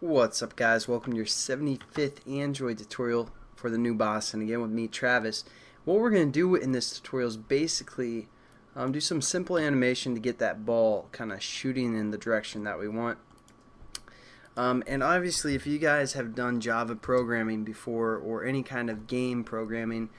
What's up, guys? Welcome to your 75th Android tutorial for the new boss, and again with me, Travis. What we're going to do in this tutorial is basically do some simple animation to get that ball kind of shooting in the direction that we want. And obviously, if you guys have done Java programming before or any kind of game programming,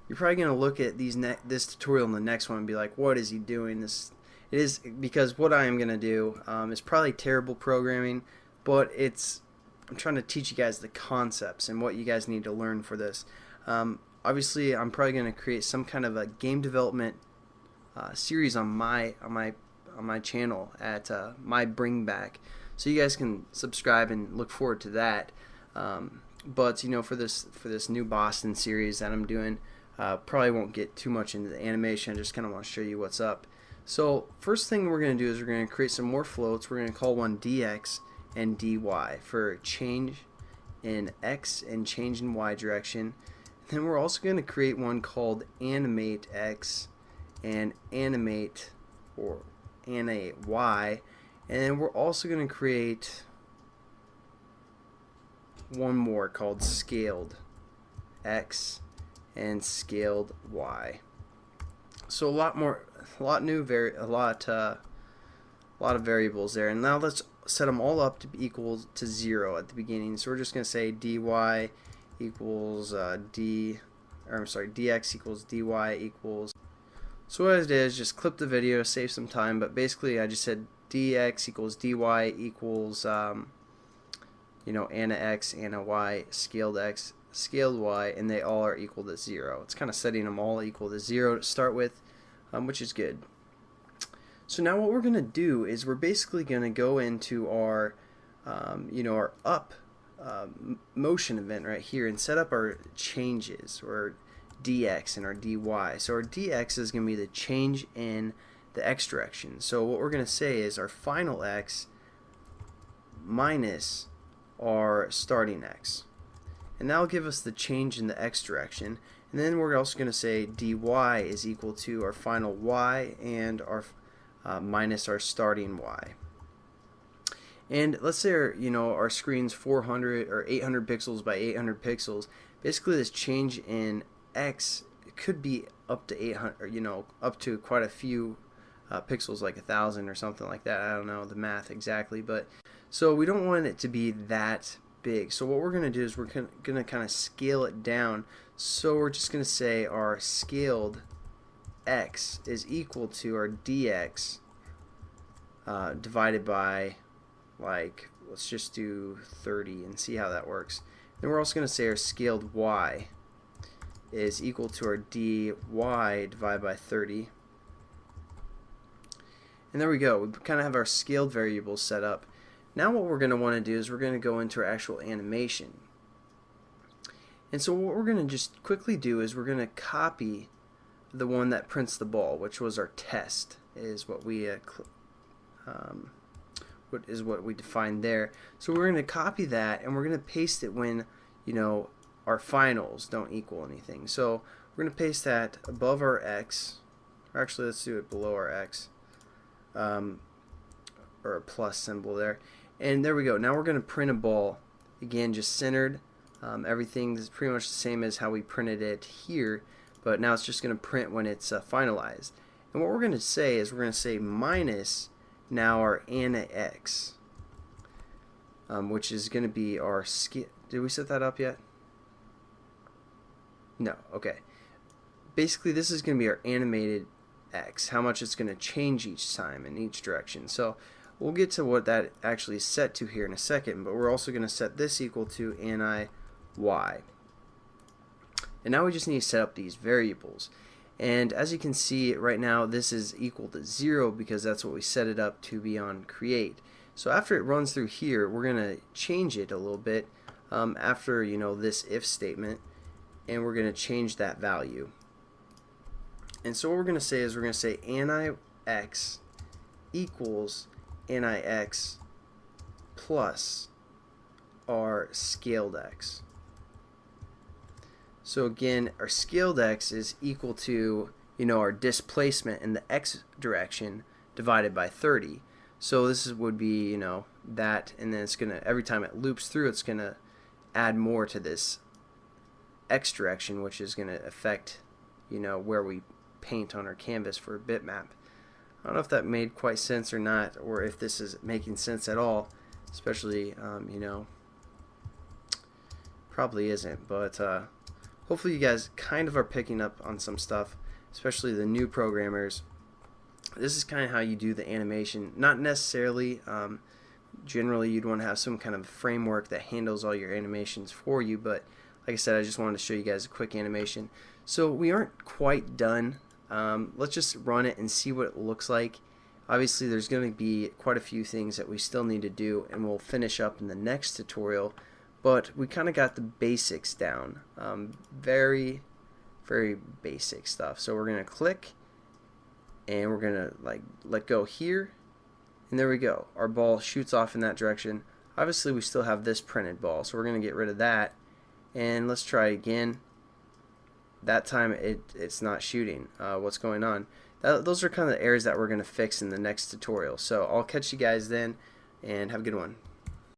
you're probably going to look at this tutorial and the next one and be like, what is he doing? It is because what I am going to do is probably terrible programming, but I'm trying to teach you guys the concepts and what you guys need to learn for this. Obviously, I'm probably going to create some kind of a game development series on my channel at my Bringback, so you guys can subscribe and look forward to that. But you know, for this new Boston series that I'm doing, probably won't get too much into the animation. I just kind of want to show you what's up. So first thing we're going to do is we're going to create some more floats. We're going to call one dx and dy for change in x and change in y direction. And then we're also going to create one called animate x and animate y. And then we're also going to create one more called scaled x and scaled y. So a lot of variables there. And now let's set them all up to be equal to 0 at the beginning. So we're just going to say dy equals dx equals dy equals. So what I did is just clip the video, save some time, but basically I just said dx equals dy equals ana x, ana y, scaled x, scaled y, and they all are equal to 0. It's kind of setting them all equal to 0 to start with, which is good. So now what we're going to do is we're basically going to go into our our up motion event right here and set up our changes, or dx and our dy. So our dx is going to be the change in the x direction. So what we're going to say is our final x minus our starting x, and that'll give us the change in the x direction. And then we're also going to say dy is equal to our final y and our minus our starting y. And let's say our screen's 400 or 800 pixels by 800 pixels. Basically, this change in x could be up to 800, up to quite a few pixels, like 1,000 or something like that. I don't know the math exactly, but so we don't want it to be that big. So what we're going to do is we're going to kind of scale it down. So we're just going to say our scaled x is equal to our dx divided by, like, let's just do 30 and see how that works. Then we're also going to say our scaled y is equal to our dy divided by 30. And there we go. We kind of have our scaled variables set up. Now what we're going to want to do is we're going to go into our actual animation. And so what we're going to just quickly do is we're going to copy the one that prints the ball, which was our test, is what we defined there. So we're going to copy that and we're going to paste it when our finals don't equal anything. So we're going to paste that above our x, or actually let's do it below our x, or a plus symbol there. And there we go. Now we're going to print a ball, again just centered. Everything is pretty much the same as how we printed it here, but now it's just going to print when it's finalized. And what we're going to say is we're going to say minus now our ana x, which is going to be our scale. Did we set that up yet? No. Okay. Basically, this is going to be our animated x, how much it's going to change each time in each direction. So we'll get to what that actually is set to here in a second, but we're also going to set this equal to ani y. And now we just need to set up these variables. And as you can see right now, this is equal to 0 because that's what we set it up to be on create. So after it runs through here, we're going to change it a little bit after this if statement, and we're going to change that value. And so what we're going to say is we're going to say ani x equals ani x plus our scaled x. So again, our scaled x is equal to our displacement in the x direction divided by 30. So this would be that, and then it's gonna, every time it loops through, it's gonna add more to this X direction, which is gonna affect, you know, where we paint on our canvas for a bitmap. I don't know if that made quite sense or not, or if this is making sense at all, especially you know, probably isn't, but hopefully you guys kind of are picking up on some stuff, especially the new programmers. This is kind of how you do the animation. Not necessarily, generally you'd want to have some kind of framework that handles all your animations for you, but like I said, I just wanted to show you guys a quick animation. So we aren't quite done. Let's just run it and see what it looks like. Obviously there's going to be quite a few things that we still need to do, and we'll finish up in the next tutorial, but we kind of got the basics down. Very basic stuff. So we're going to click, and we're going to like let go here, and there we go. Our ball shoots off in that direction. Obviously we still have this printed ball, so we're going to get rid of that, and let's try again. That time it's not shooting. What's going on? Those are kind of the errors that we're going to fix in the next tutorial. So I'll catch you guys then, and have a good one.